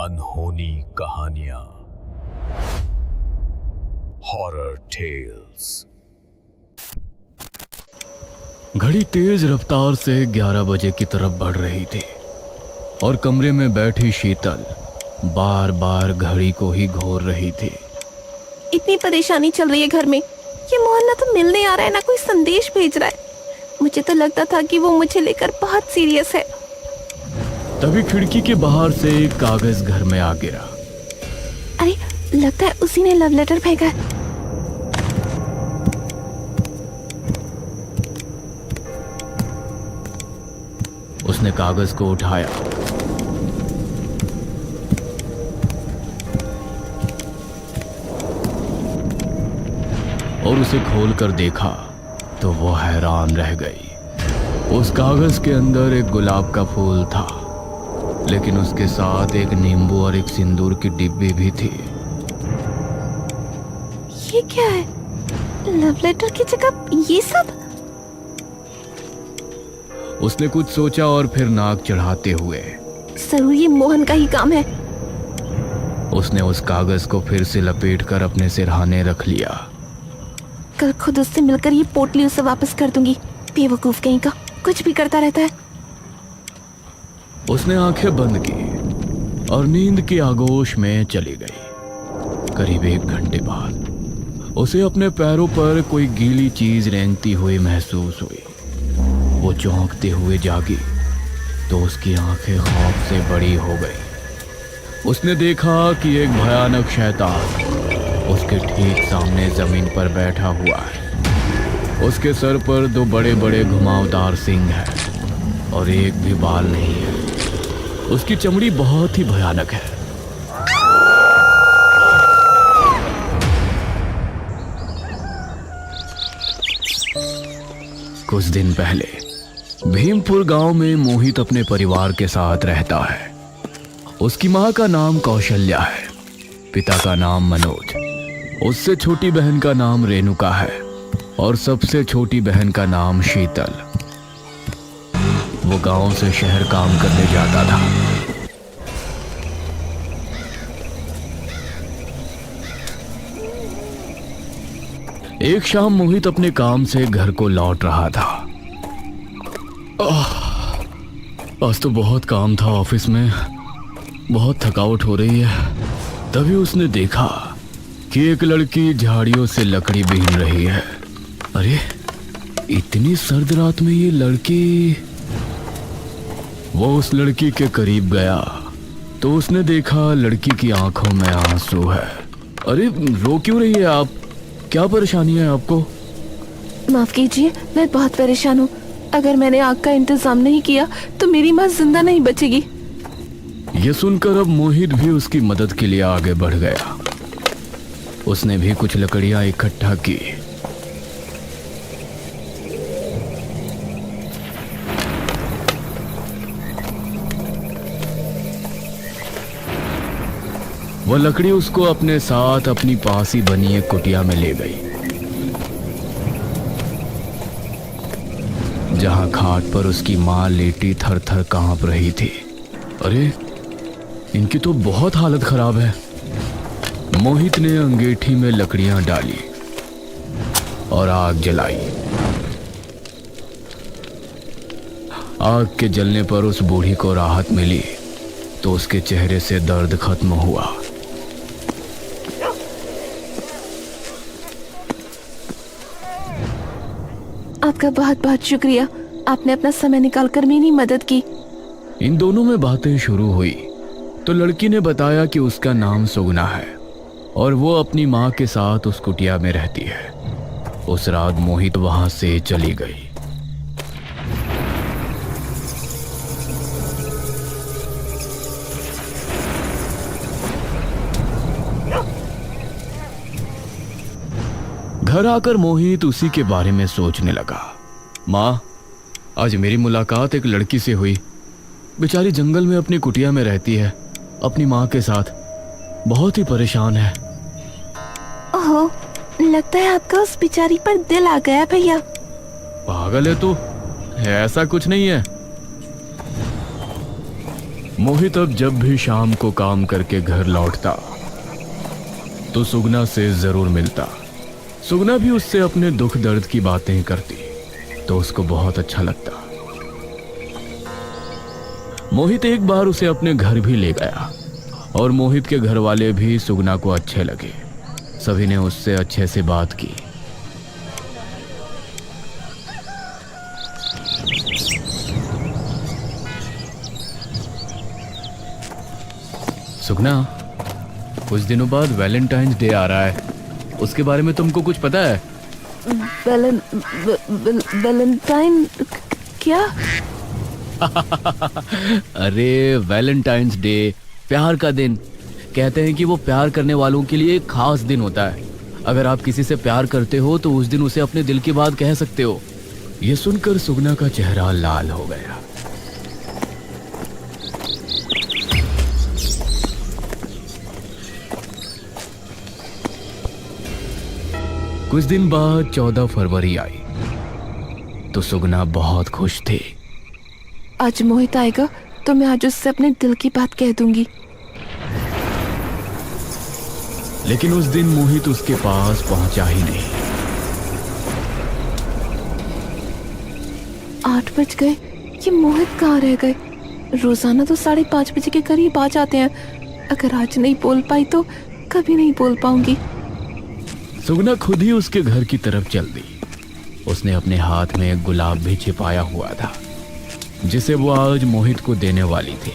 अनहोनी कहानियां, horror tales. घड़ी तेज रफ्तार से 11 बजे की तरफ बढ़ रही थी और कमरे में बैठी शीतल बार बार घड़ी को ही घोर रही थी। इतनी परेशानी चल रही है घर में। ये मोहन ना तो मिलने आ रहा है ना कोई संदेश भेज रहा है। मुझे तो लगता था कि वो मुझे लेकर बहुत सीरियस है। तभी खिड़की के बाहर से एक कागज घर में आ गिरा। अरे लगता है उसी ने लव लेटर फेंका है। उसने कागज को उठाया और उसे खोलकर देखा तो वो हैरान रह गई। उस कागज के अंदर एक गुलाब का फूल था, लेकिन उसके साथ एक नींबू और एक सिंदूर की डिब्बी भी थी। ये क्या है? लव लेटर की जगह ये सब? उसने कुछ सोचा और फिर नाक चढ़ाते हुए, जरूर ये मोहन का ही काम है। उसने उस कागज को फिर से लपेटकर अपने सिरहाने रख लिया। कल खुद उससे मिलकर ये पोटली उसे वापस कर दूंगी। बेवकूफ कहीं का, कुछ भी करता रहता है। उसने आंखें बंद की और नींद की आगोश में चली गई। करीब 1 घंटे बाद उसे अपने पैरों पर कोई गीली चीज रेंगती हुई महसूस हुई। वो चौंकते हुए जागी तो उसकी आंखें खौफ से बड़ी हो गई। उसने देखा कि एक भयानक शैतान उसके ठीक सामने जमीन पर बैठा हुआ है। उसके सर पर 2 बड़े बड़े घुमावदार सींग हैं और एक भी बाल नहीं है। उसकी चमड़ी बहुत ही भयानक है। कुछ दिन पहले भीमपुर गांव में मोहित अपने परिवार के साथ रहता है। उसकी मां का नाम कौशल्या है, पिता का नाम मनोज, उससे छोटी बहन का नाम रेणुका है और सबसे छोटी बहन का नाम शीतल। वो गांव से शहर काम करने जाता था। एक शाम मोहित अपने काम से घर को लौट रहा था। आज तो बहुत काम था ऑफिस में, बहुत थकावट हो रही है। तभी उसने देखा कि एक लड़की झाड़ियों से लकड़ी बीन रही है। अरे इतनी सर्द रात में ये लड़की। वो उस लड़की के करीब गया तो उसने देखा लड़की की आंखों में आंसू है। अरे रो क्यों रही है आप? क्या परेशानी है आपको? माफ कीजिए, मैं बहुत परेशान हूँ। अगर मैंने आग का इंतजाम नहीं किया तो मेरी माँ जिंदा नहीं बचेगी। ये सुनकर अब मोहित भी उसकी मदद के लिए आगे बढ़ गया। उसने भी कुछ लकड़ियां इकट्ठा की। वह लकड़ी उसको अपने साथ अपनी पास ही बनी एक कुटिया में ले गई, जहां खाट पर उसकी मां लेटी थर थर कांप रही थी। अरे इनकी तो बहुत हालत खराब है। मोहित ने अंगीठी में लकड़ियां डाली और आग जलाई। आग के जलने पर उस बूढ़ी को राहत मिली तो उसके चेहरे से दर्द खत्म हुआ। आपका बहुत बहुत शुक्रिया। आपने अपना समय निकालकर मेरी मदद की। इन दोनों में बातें शुरू हुई तो लड़की ने बताया कि उसका नाम सुगना है और वो अपनी माँ के साथ उस कुटिया में रहती है। उस रात मोहित वहां से चली गई। घर आकर मोहित उसी के बारे में सोचने लगा। माँ, आज मेरी मुलाकात एक लड़की से हुई। बेचारी जंगल में अपनी कुटिया में रहती है अपनी माँ के साथ, बहुत ही परेशान है। ओहो, लगता है आपका उस बेचारी पर दिल आ गया भैया। पागल है तू, ऐसा कुछ नहीं है। मोहित अब जब भी शाम को काम करके घर लौटता तो सुगना से जरूर मिलता। सुगना भी उससे अपने दुख दर्द की बातें करती तो उसको बहुत अच्छा लगता। मोहित एक बार उसे अपने घर भी ले गया और मोहित के घर वाले भी सुगना को अच्छे लगे। सभी ने उससे अच्छे से बात की। सुगना, कुछ दिनों बाद वैलेंटाइंस डे आ रहा है, उसके बारे में तुमको कुछ पता है? वैलेंटाइन क्या? अरे वैलेंटाइंस डे, प्यार का दिन। कहते हैं कि वो प्यार करने वालों के लिए एक खास दिन होता है। अगर आप किसी से प्यार करते हो तो उस दिन उसे अपने दिल की बात कह सकते हो। यह सुनकर सुगना का चेहरा लाल हो गया। कुछ दिन बाद 14 फरवरी आई तो सुगना बहुत खुश थी। आज मोहित आएगा तो मैं आज उससे अपने दिल की बात कह दूंगी। लेकिन उस दिन मोहित उसके पास पहुंचा ही नहीं। 8 बज गए, ये मोहित कहाँ रह गए? रोजाना तो 5:30 बजे के करीब आ जाते हैं। अगर आज नहीं बोल पाई तो कभी नहीं बोल पाऊंगी। सुगना खुद ही उसके घर की तरफ चल दी। उसने अपने हाथ में एक गुलाब भी छिपाया हुआ था जिसे वो आज मोहित को देने वाली थी।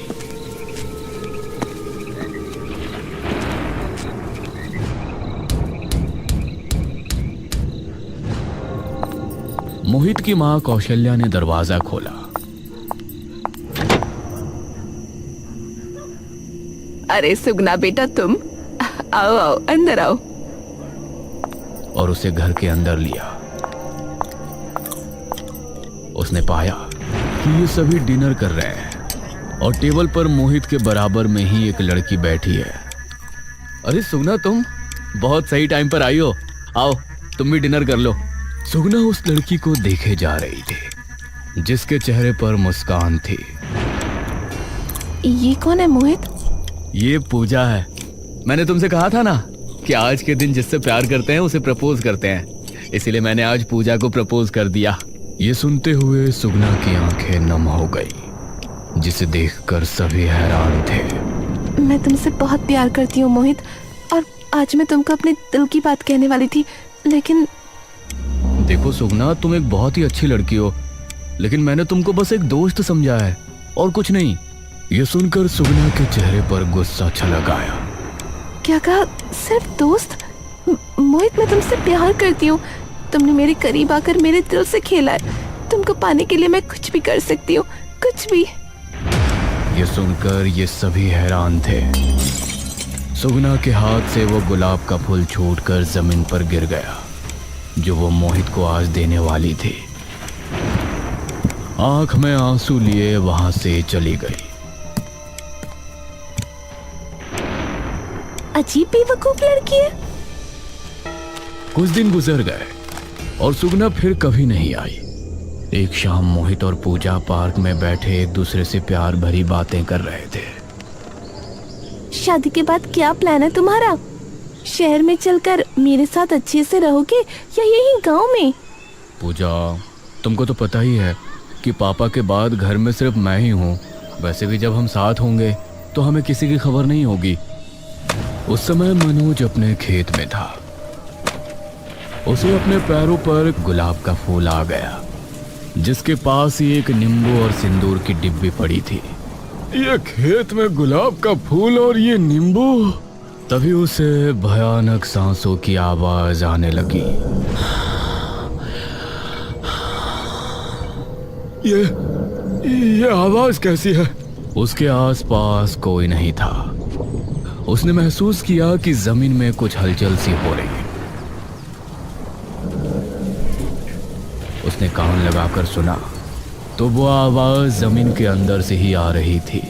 मोहित की मां कौशल्या ने दरवाजा खोला। अरे सुगना बेटा, तुम आओ आओ, अंदर आओ। और उसे घर के अंदर लिया। उसने पाया कि ये सभी डिनर कर रहे हैं और टेबल पर मोहित के बराबर में ही एक लड़की बैठी है। अरे सुगना, तुम बहुत सही टाइम पर आई हो। आओ तुम भी डिनर कर लो। सुगना उस लड़की को देखे जा रही थी जिसके चेहरे पर मुस्कान थी। ये कौन है मोहित? ये पूजा है। मैंने तुमसे कहा था ना कि आज के दिन जिससे प्यार करते हैं उसे प्रपोज करते हैं, इसीलिए मैंने आज पूजा को प्रपोज कर दिया। ये सुनते हुए सुगना की आंखें नम हो गई जिसे देखकर सभी हैरान थे। मैं तुमसे बहुत प्यार करती हूँ मोहित, और आज मैं तुमको अपने दिल की बात कहने वाली थी, लेकिन देखो सुगना, तुम एक बहुत ही अच्छी लड़की हो, लेकिन मैंने तुमको बस एक दोस्त समझा है और कुछ नहीं। ये सुनकर सुगना के चेहरे पर गुस्सा छलक आया। क्या कहा? सिर्फ दोस्त? मोहित, मैं तुमसे प्यार करती हूँ। तुमने मेरे करीब आकर मेरे दिल से खेला है। तुमको पाने के लिए मैं कुछ भी कर सकती हूँ, कुछ भी। ये सुनकर ये सभी हैरान थे। सुगना के हाथ से वो गुलाब का फूल छूटकर जमीन पर गिर गया जो वो मोहित को आज देने वाली थी। आंख में आंसू लिए वहां से चली गई। अजीब बेवकूफ लड़की है। कुछ दिन गुजर गए और सुगना फिर कभी नहीं आई। एक शाम मोहित और पूजा पार्क में बैठे एक दूसरे से प्यार भरी बातें कर रहे थे। शादी के बाद क्या प्लान है तुम्हारा? शहर में चलकर मेरे साथ अच्छे से रहोगे या यहीं गांव में? पूजा, तुमको तो पता ही है कि पापा के बाद घर में सिर्फ मैं ही हूँ। वैसे भी जब हम साथ होंगे तो हमें किसी की खबर नहीं होगी। उस समय मनोज अपने खेत में था। उसे अपने पैरों पर गुलाब का फूल आ गया जिसके पास ही एक नींबू और सिंदूर की डिब्बी पड़ी थी। ये खेत में गुलाब का फूल और ये नींबू। तभी उसे भयानक सांसों की आवाज आने लगी। ये आवाज कैसी है? उसके आसपास कोई नहीं था। उसने महसूस किया कि जमीन में कुछ हलचल सी हो रही है। उसने कान लगाकर सुना तो वो आवाज जमीन के अंदर से ही आ रही थी।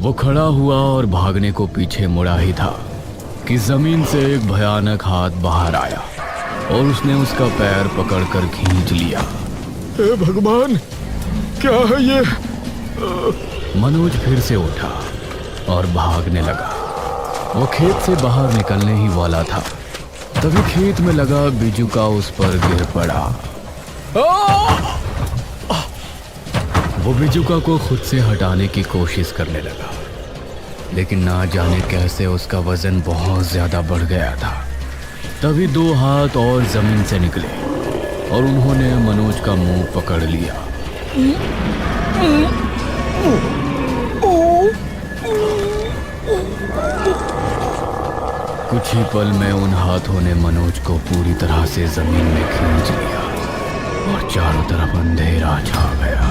वो खड़ा हुआ और भागने को पीछे मुड़ा ही था कि जमीन से एक भयानक हाथ बाहर आया और उसने उसका पैर पकड़कर खींच लिया। हे भगवान, क्या है ये? मनोज फिर से उठा और भागने लगा। वो खेत से बाहर निकलने ही वाला था, तभी खेत में लगा बिजुका उस पर गिर पड़ा। वो बिजुका को खुद से हटाने की कोशिश करने लगा, लेकिन ना जाने कैसे उसका वजन बहुत ज्यादा बढ़ गया था। तभी 2 हाथ और जमीन से निकले और उन्होंने मनोज का मुंह पकड़ लिया। कुछ ही पल में उन हाथों ने मनोज को पूरी तरह से जमीन में खींच लिया और चारों तरफ अंधेरा छा गया।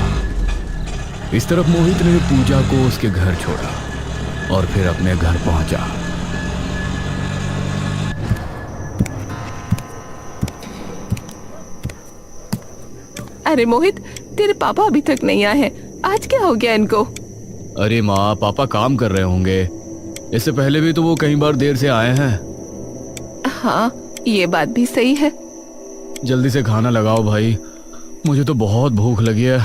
इस तरफ मोहित ने पूजा को उसके घर छोड़ा और फिर अपने घर पहुंचा। अरे मोहित, तेरे पापा अभी तक नहीं आए हैं। आज क्या हो गया इनको? अरे माँ, पापा काम कर रहे होंगे। इससे पहले भी तो वो कई बार देर से आए हैं। हाँ, ये बात भी सही है। जल्दी से खाना लगाओ भाई, मुझे तो बहुत भूख लगी है।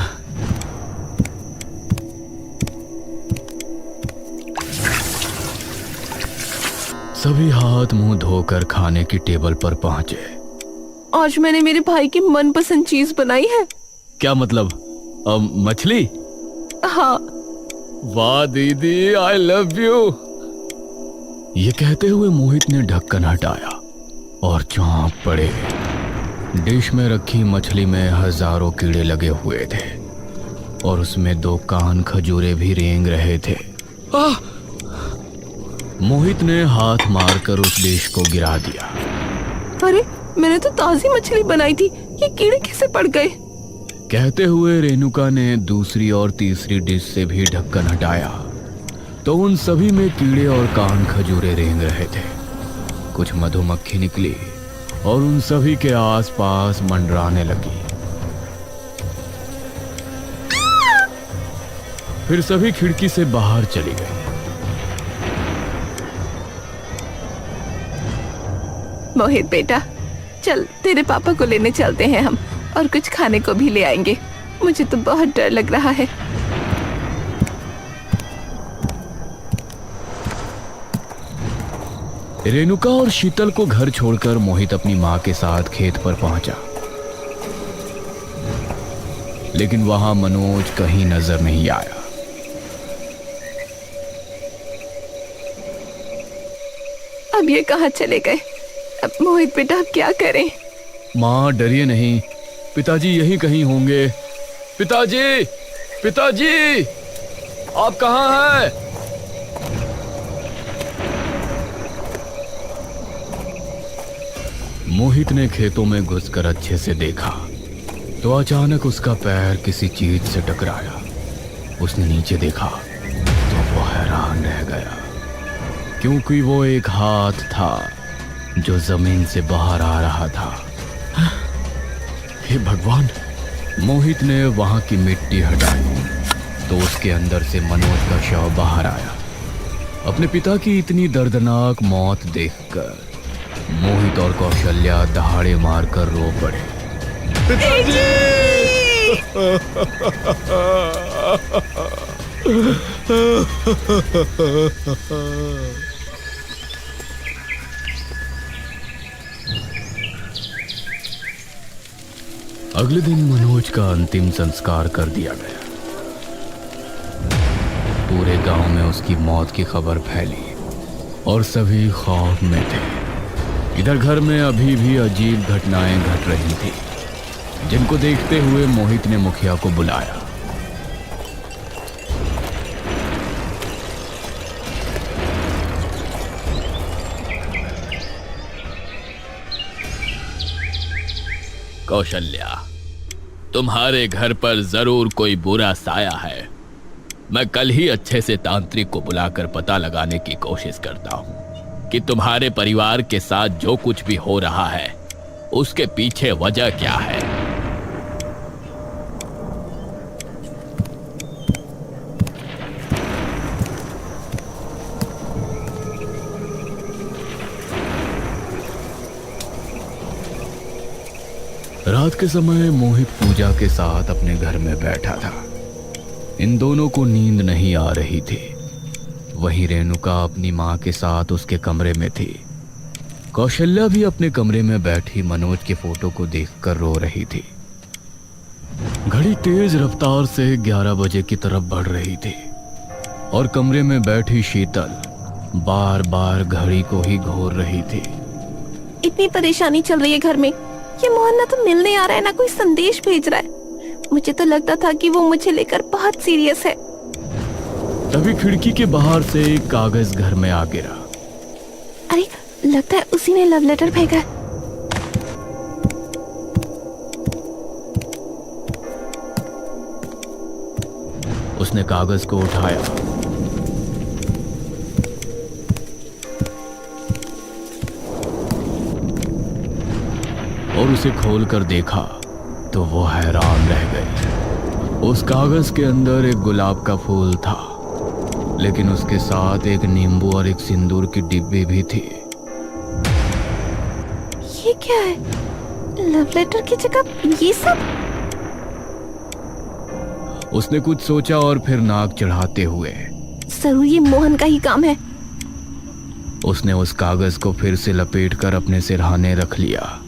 सभी हाथ मुंह धोकर खाने की टेबल पर पहुंचे। आज मैंने मेरे भाई की मनपसंद चीज बनाई है। क्या मतलब? मछली? हाँ। वाह दीदी, आई लव यू। ये कहते हुए मोहित ने ढक्कन हटाया और चौंक पड़े। डिश में रखी मछली में हजारों कीड़े लगे हुए थे और उसमें 2 कान खजूरे भी रेंग रहे थे। मोहित ने हाथ मारकर उस डिश को गिरा दिया। अरे, मैंने तो ताजी मछली बनाई थी, ये कीड़े कैसे पड़ गए? कहते हुए रेणुका ने दूसरी और तीसरी डिश से भी ढक्कन हटाया तो उन सभी में कीड़े और कान खजूरे रेंग रहे थे। कुछ मधुमक्खी निकली और उन सभी के आसपास मंडराने लगी। फिर सभी खिड़की से बाहर चली गई। मोहित बेटा, चल तेरे पापा को लेने चलते हैं हम, और कुछ खाने को भी ले आएंगे। मुझे तो बहुत डर लग रहा है। रेणुका और शीतल को घर छोड़कर मोहित अपनी मां के साथ खेत पर पहुंचा, लेकिन वहां मनोज कहीं नजर नहीं आया। अब ये कहाँ चले गए? अब मोहित बेटा, अब क्या करें? मां डरिए नहीं, पिताजी यहीं कहीं होंगे। पिताजी, पिताजी, आप कहाँ हैं? मोहित ने खेतों में घुसकर अच्छे से देखा तो अचानक उसका पैर किसी चीज से टकराया। उसने नीचे देखा तो वो हैरान रह गया, क्योंकि वो एक हाथ था जो जमीन से बाहर आ रहा था। हे भगवान! मोहित ने वहां की मिट्टी हटाई तो उसके अंदर से मनोज का शव बाहर आया। अपने पिता की इतनी दर्दनाक मौत देखकर मोहित और कौशल्या दहाड़े मारकर रो पड़े। अगले दिन मनोज का अंतिम संस्कार कर दिया गया। पूरे गांव में उसकी मौत की खबर फैली और सभी खौफ में थे। इधर घर में अभी भी अजीब घटनाएं घट रही थी, जिनको देखते हुए मोहित ने मुखिया को बुलाया। कौशल्या, तुम्हारे घर पर जरूर कोई बुरा साया है। मैं कल ही अच्छे से तांत्रिक को बुलाकर पता लगाने की कोशिश करता हूं कि तुम्हारे परिवार के साथ जो कुछ भी हो रहा है उसके पीछे वजह क्या है। रात के समय मोहित पूजा के साथ अपने घर में बैठा था। इन दोनों को नींद नहीं आ रही थी। वहीं रेणुका अपनी माँ के साथ उसके कमरे में थी। कौशल्या भी अपने कमरे में बैठी मनोज के फोटो को देखकर रो रही थी। घड़ी तेज रफ्तार से 11 बजे की तरफ बढ़ रही थी और कमरे में बैठी शीतल बार बार घड़ी को ही घोर रही थी। इतनी परेशानी चल रही है घर में, ये मोहन ना तो मिलने आ रहा है ना कोई संदेश भेज रहा है। मुझे तो लगता था कि वो मुझे लेकर बहुत सीरियस है। तभी खिड़की के बाहर से एक कागज घर में आ गिरा। अरे लगता है उसी ने लव लेटर भेजा है। उसने कागज को उठाया और उसे खोलकर देखा तो वो हैरान रह गई। उस कागज के अंदर एक गुलाब का फूल था, लेकिन उसके साथ एक नींबू और एक सिंदूर की डिब्बी भी थी। ये क्या है? लव लेटर की जगह ये सब? उसने कुछ सोचा और फिर नाक चढ़ाते हुए जरूर ये मोहन का ही काम है। उसने उस कागज को फिर से लपेटकर अपने सिरहाने रख लिया।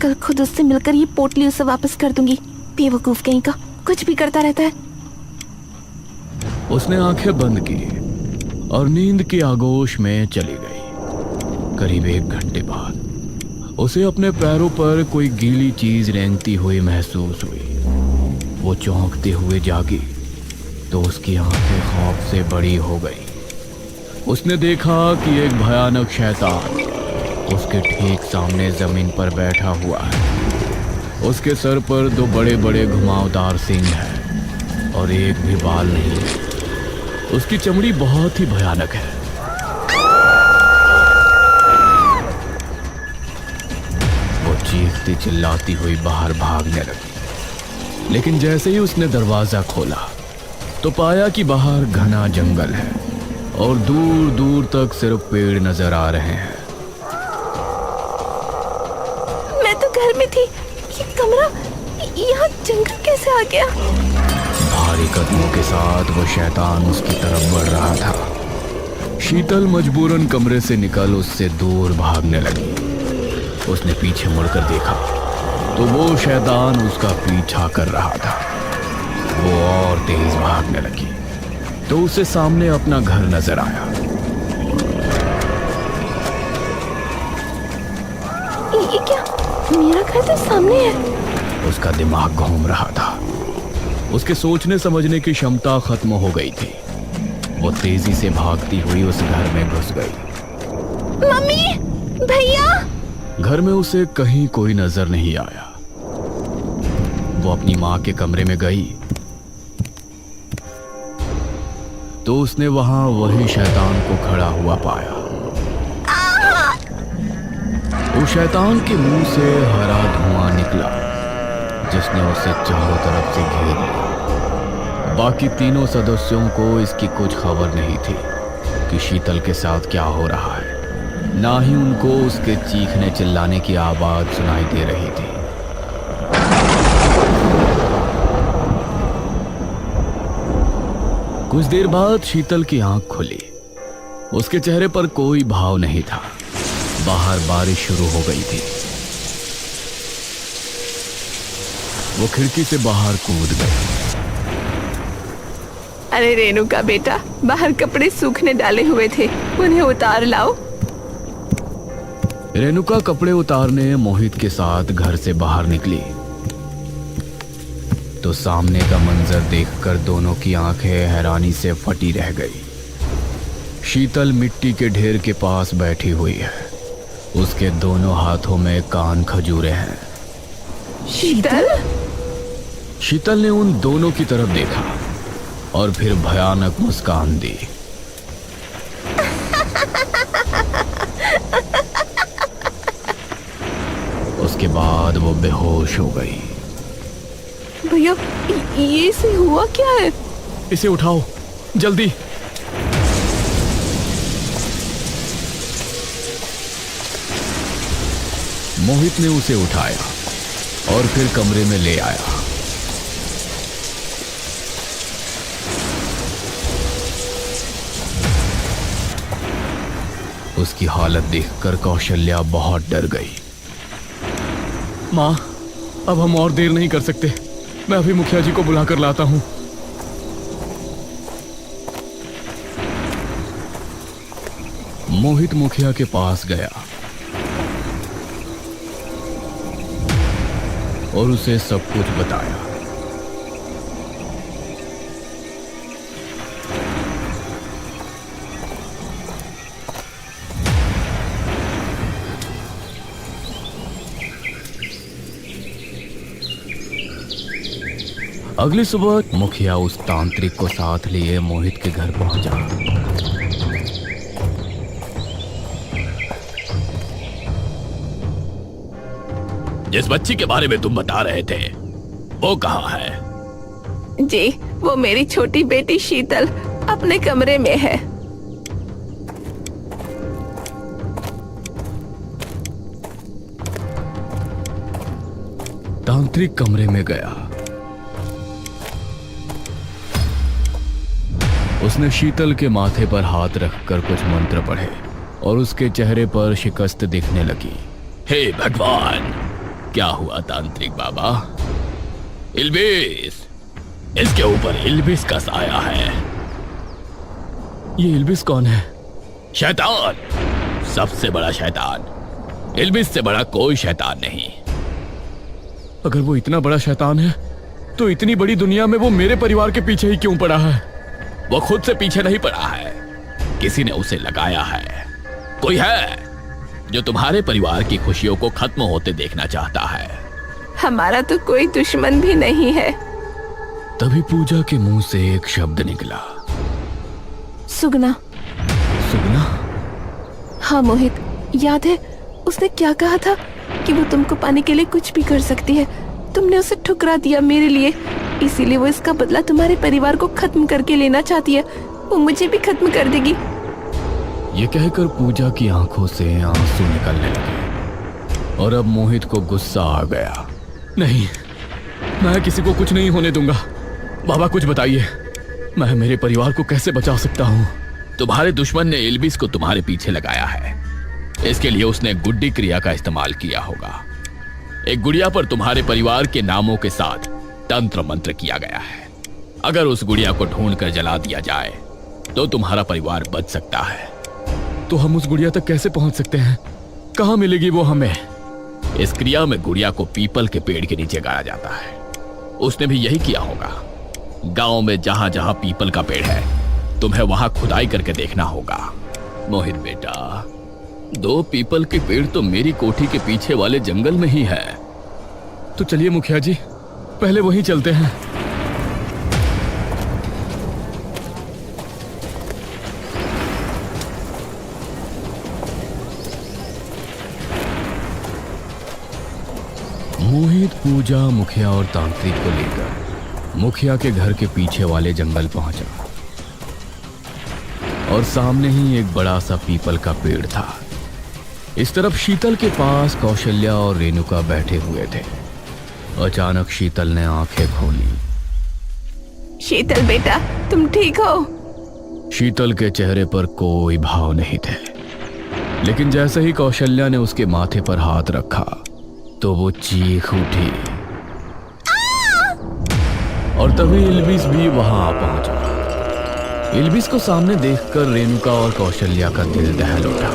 कल खुद उससे मिलकर ये पोटली उसे वापस कर दूंगी। बेवकूफ कहीं का, कुछ भी करता रहता है। उसने आंखें बंद की और नींद के आगोश में चली गई। करीब 1 घंटे बाद उसे अपने पैरों पर कोई गीली चीज रेंगती हुई महसूस हुई। वो चौंकते हुए जागी तो उसकी आंखें खौफ से बड़ी हो गई। उसने देखा कि एक भयानक शैतान उसके ठीक सामने जमीन पर बैठा हुआ है। उसके सर पर 2 बड़े बड़े घुमावदार सींग हैं और एक भी बाल नहीं। उसकी चमड़ी बहुत ही भयानक है। वो चीखती चिल्लाती हुई बाहर भागने लगी, लेकिन जैसे ही उसने दरवाजा खोला तो पाया कि बाहर घना जंगल है और दूर दूर तक सिर्फ पेड़ नजर आ रहे हैं। मैं तो घर में थी, ये कमरा, यहाँ जंगल कैसे आ गया? भारी कदमों के साथ वो शैतान उसकी तरफ बढ़ रहा था। शीतल मजबूरन कमरे से निकल उससे दूर भागने लगी। उसने पीछे मुड़कर देखा तो वो शैतान उसका पीछा कर रहा था। वो और तेज भागने लगी तो उसे सामने अपना घर नजर आया। ये क्या? मेरा घर तो सामने है। उसका दिमाग घूम रहा था। उसके सोचने समझने की क्षमता खत्म हो गई थी। वो तेजी से भागती हुई उस घर में घुस गई। मम्मी, भैया। घर में उसे कहीं कोई नजर नहीं आया। वो अपनी माँ के कमरे में गई तो उसने वहां वही शैतान को खड़ा हुआ पाया। उस शैतान के मुंह से हरा धुआं निकला जिसने उसे चारों तरफ से घेर लिया। बाकी तीनों सदस्यों को इसकी कुछ खबर नहीं थी कि शीतल के साथ क्या हो रहा है। ना ही उनको उसके चीखने चिल्लाने की आवाज सुनाई दे रही थी। कुछ देर बाद शीतल की आंख खुली। उसके चेहरे पर कोई भाव नहीं था। बाहर बारिश शुरू हो गई थी। वो खिड़की से बाहर कूद गई। अरे रेणुका बेटा, बाहर कपड़े सूखने डाले हुए थे, उन्हें उतार लाओ। रेणुका कपड़े उतारने मोहित के साथ घर से बाहर निकली तो सामने का मंजर देखकर दोनों की आंखें हैरानी से फटी रह गई। शीतल मिट्टी के ढेर के पास बैठी हुई है। उसके दोनों हाथों में कान खजूरे हैं। शीतल? शीतल ने उन दोनों की तरफ देखा और फिर भयानक मुस्कान दी। उसके बाद वो बेहोश हो गई। भैया, ये से हुआ क्या है? इसे उठाओ जल्दी। मोहित ने उसे उठाया और फिर कमरे में ले आया। उसकी हालत देखकर कौशल्या बहुत डर गई। माँ, अब हम और देर नहीं कर सकते। मैं अभी मुखिया जी को बुलाकर लाता हूँ। मोहित मुखिया के पास गया और उसे सब कुछ बताया। अगली सुबह मुखिया उस तांत्रिक को साथ लिए मोहित के घर पहुंचा। जिस बच्ची के बारे में तुम बता रहे थे वो कहाँ है? जी, वो मेरी छोटी बेटी शीतल अपने कमरे में है। तांत्रिक कमरे में गया। उसने शीतल के माथे पर हाथ रखकर कुछ मंत्र पढ़े और उसके चेहरे पर शिकस्त दिखने लगी। हे भगवान, क्या हुआ तांत्रिक बाबा? इल्बिस, इसके ऊपर इल्बिस का साया है। ये इल्बिस कौन है? शैतान, सबसे बड़ा शैतान। इल्बिस से बड़ा कोई शैतान नहीं। अगर वो इतना बड़ा शैतान है तो इतनी बड़ी दुनिया में वो मेरे परिवार के पीछे ही क्यों पड़ा है? वो खुद से पीछे नहीं पड़ा है, किसी ने उसे लगाया है। कोई है जो तुम्हारे परिवार की खुशियों को खत्म होते देखना चाहता है। हमारा तो कोई दुश्मन भी नहीं है। तभी पूजा के मुंह से एक शब्द निकला। सुगना। सुगना? हाँ मोहित, याद है उसने क्या कहा था कि वो तुमको पाने के लिए कुछ भी कर सकती है। तुमने उसे ठुकरा दिया मेरे लिए, इसीलिए वो इसका बदला तुम्हारे परिवार को खत्म करके लेना चाहती है। वो मुझे भी खत्म कर देगी। ये कहकर पूजा की आंखों से आंसू निकलने लगे और अब मोहित को गुस्सा आ गया। नहीं, मैं किसी को कुछ नहीं होने दूंगा। बाबा कुछ बताइए, मैं मेरे परिवार को कैसे बचा सकता हूँ? तुम्हारे दुश्मन ने इल्बिस को तुम्हारे पीछे लगाया है। इसके लिए उसने गुड्डी क्रिया का इस्तेमाल किया होगा। एक गुड़िया पर तुम्हारे परिवार के नामों के साथ तंत्र मंत्र किया गया है। अगर उस गुड़िया को ढूंढकर जला दिया जाए तो तुम्हारा परिवार बच सकता है। तो हम उस गुड़िया तक कैसे पहुंच सकते हैं? कहां मिलेगी वो हमें? इस क्रिया में गुड़िया को पीपल के पेड़ के नीचे गाड़ा जाता है। उसने भी यही किया होगा। गांव में जहां जहां पीपल का पेड़ है तुम्हें वहां खुदाई करके देखना होगा। मोहित बेटा, 2 पीपल के पेड़ तो मेरी कोठी के पीछे वाले जंगल में ही है। तो चलिए मुखिया जी, पहले वहीं चलते हैं। मोहित पूजा, मुखिया और तांत्रिक को लेकर मुखिया के घर के पीछे वाले जंगल पहुंचा और सामने ही एक बड़ा सा पीपल का पेड़ था। इस तरफ शीतल के पास कौशल्या और रेणुका बैठे हुए थे। अचानक शीतल ने आंखें खोली। शीतल बेटा, तुम ठीक हो? शीतल के चेहरे पर कोई भाव नहीं थे, लेकिन जैसे ही कौशल्या ने उसके माथे पर हाथ रखा तो वो चीख उठी और तभी इल्बिस भी वहां आ पहुंचा। इल्बिस को सामने देखकर रेणुका और कौशल्या का दिल दहल उठा।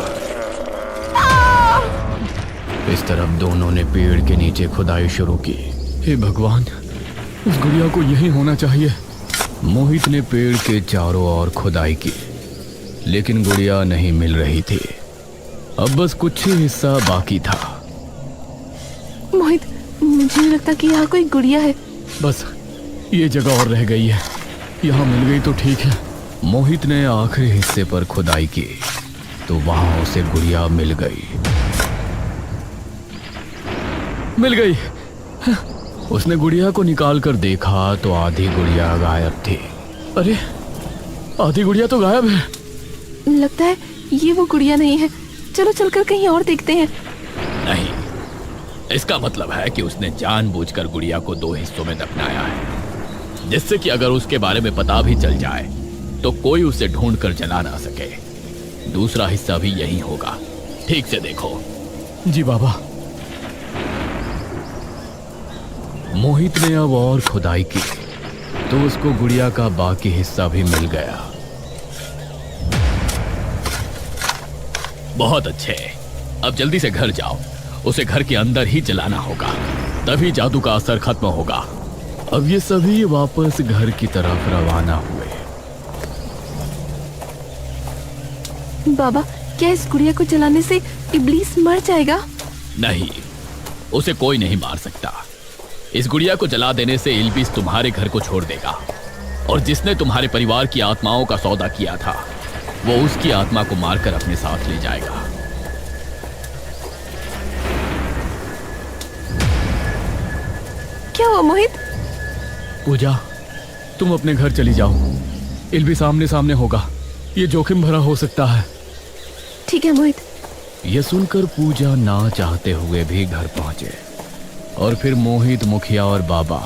इस तरफ दोनों ने पेड़ के नीचे खुदाई शुरू की। हे भगवान, उस गुड़िया को यही होना चाहिए। मोहित ने पेड़ के चारों ओर खुदाई की, लेकिन गुड़िया नहीं मिल रही थी। अब बस कुछ ही हिस्सा बाकी था। मोहित, मुझे नहीं लगता कि यहाँ कोई गुड़िया है। बस ये जगह और रह गई है, यहाँ मिल गई तो ठीक है। मोहित ने आखिरी हिस्से पर खुदाई की तो वहां उसे गुड़िया मिल गई। मिल गई। उसने गुड़िया को निकाल कर देखा तो आधी गुड़िया गायब थी। अरे, आधी गुड़िया तो गायब है। लगता है ये वो गुड़िया नहीं है। चलो चलकर कहीं और देखते हैं। नहीं, इसका मतलब है कि उसने जानबूझकर गुड़िया को 2 हिस्सों में दफनाया है, जिससे कि अगर उसके बारे में पता भी चल जाए तो कोई उसे ढूंढकर जला ना सके। दूसरा हिस्सा भी यही होगा। ठीक से देखो। जी बाबा। मोहित ने अब और खुदाई की तो उसको गुड़िया का बाकी हिस्सा भी मिल गया। बहुत अच्छे, अब जल्दी से घर जाओ। उसे घर के अंदर ही जलाना होगा, तभी जादू का असर खत्म होगा। अब ये सभी वापस घर की तरफ रवाना हुए। बाबा, क्या इस गुड़िया को जलाने से इब्लीस मर जाएगा? नहीं, उसे कोई नहीं मार सकता। इस गुड़िया को जला देने से इल्बिस तुम्हारे घर को छोड़ देगा, और जिसने तुम्हारे परिवार की आत्माओं का सौदा किया था वो उसकी आत्मा को मारकर अपने साथ ले जाएगा। क्या हुआ मोहित? पूजा, तुम अपने घर चली जाओ। इल्बिस आमने सामने होगा, ये जोखिम भरा हो सकता है। ठीक है मोहित। यह सुनकर पूजा ना चाहते हुए भी घर पहुंचे, और फिर मोहित, मुखिया और बाबा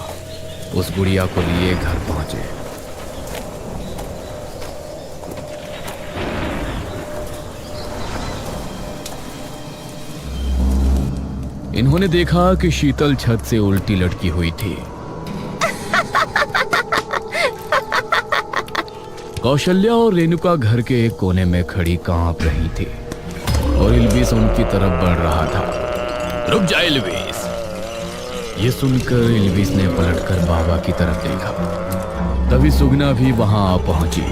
उस गुड़िया को लिए घर पहुंचे। इन्होंने देखा कि शीतल छत से उल्टी लटकी हुई थी। कौशल्या और रेणुका घर के एक कोने में खड़ी कांप रही थी, और इल्बिस उनकी तरफ बढ़ रहा था। रुक जा इल्बिस। ये सुनकर इल्बिस ने पलटकर बाबा की तरफ देखा। तभी सुगना भी वहां आ पहुंची।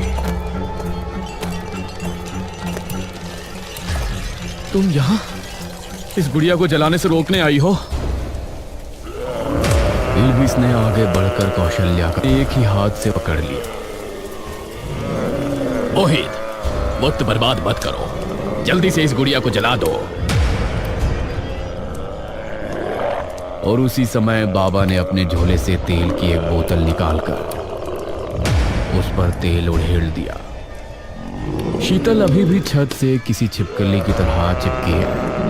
तुम यहां इस गुड़िया को जलाने से रोकने आई हो? इल्बिस ने आगे बढ़कर कौशल्या का एक ही हाथ से पकड़ लिया। मोहित, वक्त बर्बाद मत करो, जल्दी से इस गुड़िया को जला दो। और उसी समय बाबा ने अपने झोले से तेल की एक बोतल निकालकर उस पर तेल उड़ेल दिया। शीतल अभी भी छत से किसी छिपकली की तरह चिपकी है।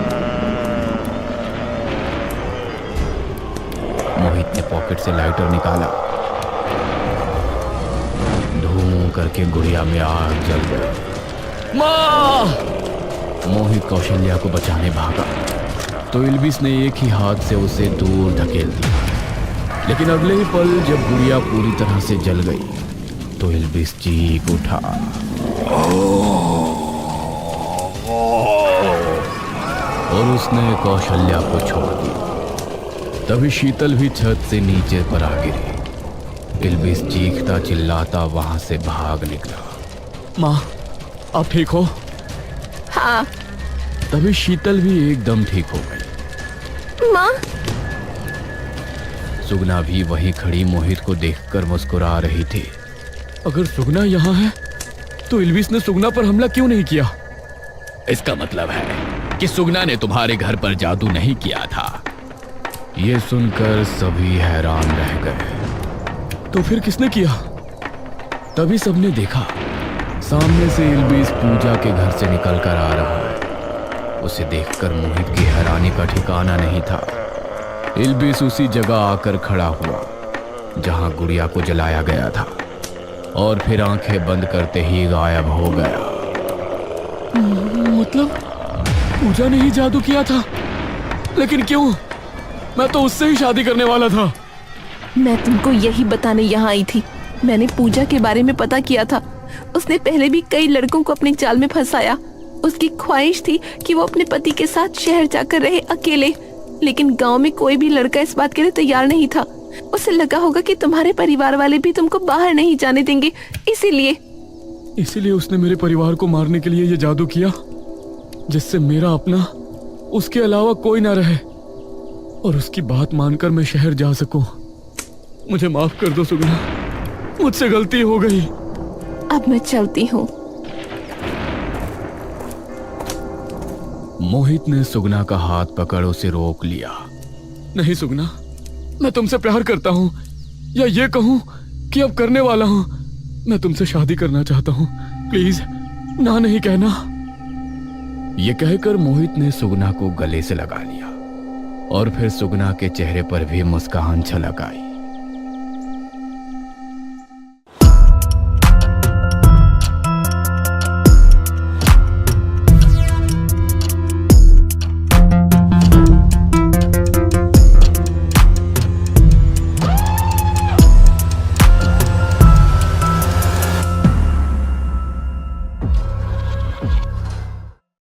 मोहित ने पॉकेट से लाइटर निकाला। धूम करके गुड़िया में आग जल गई। माँ! मोहित कौशल्या को बचाने भागा तो इल्बिस ने एक ही हाथ से उसे दूर धकेल दिया। लेकिन अगले ही पल जब गुड़िया पूरी तरह से जल गई तो इल्बिस चीख उठा। और उसने कौशल्या को छोड़ दिया। तभी शीतल भी छत से नीचे पर आ गिरी। इल्बिस चीखता चिल्लाता वहां से भाग निकला। माँ, आप ठीक हो? हाँ। तभी शीतल भी एकदम ठीक हो गई। माँ? सुगना भी वहीं खड़ी मोहित को देखकर मुस्कुरा रही थी। अगर सुगना यहाँ है तो इल्बिस ने सुगना पर हमला क्यों नहीं किया? इसका मतलब है कि सुगना ने तुम्हारे घर पर जादू नहीं किया था। ये सुनकर सभी हैरान रह गए। तो फिर किसने किया? तभी सबने देखा सामने से इल्बिस पूजा के घर से निकलकर आ रहा है। उसे देखकर मोहित की हैरानी का ठिकाना नहीं था। इल्बिस उसी जगह आकर खड़ा हुआ जहां गुड़िया को जलाया गया था, और फिर आंखें बंद करते ही गायब हो गया। मतलब पूजा ने ही जादू किया था? लेकिन क्यों? मैं तो उससे ही शादी करने वाला था। मैं तुमको यही बताने यहाँ आई थी। मैंने पूजा के बारे में पता किया था। उसने पहले भी कई लड़कों को अपने जाल में फंसाया। उसकी ख्वाहिश थी कि वो अपने पति के साथ शहर जाकर रहे अकेले, लेकिन गांव में कोई भी लड़का इस बात के लिए तैयार नहीं था। उसे लगा होगा कि तुम्हारे परिवार वाले भी तुमको बाहर नहीं जाने देंगे, इसीलिए उसने मेरे परिवार को मारने के लिए ये जादू किया, जिससे मेरा अपना उसके अलावा कोई ना रहे, और उसकी बात मानकर मैं शहर जा सकूं। मुझे माफ कर दो सुगना, मुझसे गलती हो गई। अब मैं चलती हूँ। मोहित ने सुगना का हाथ पकड़ उसे रोक लिया। नहीं सुगना, मैं तुमसे प्यार करता हूँ, या ये कहूँ कि अब करने वाला हूँ। मैं तुमसे शादी करना चाहता हूँ, प्लीज ना नहीं कहना। ये कहकर मोहित ने सुगना को गले से लगा लिया, और फिर सुगना के चेहरे पर भी मुस्कान छलक आई।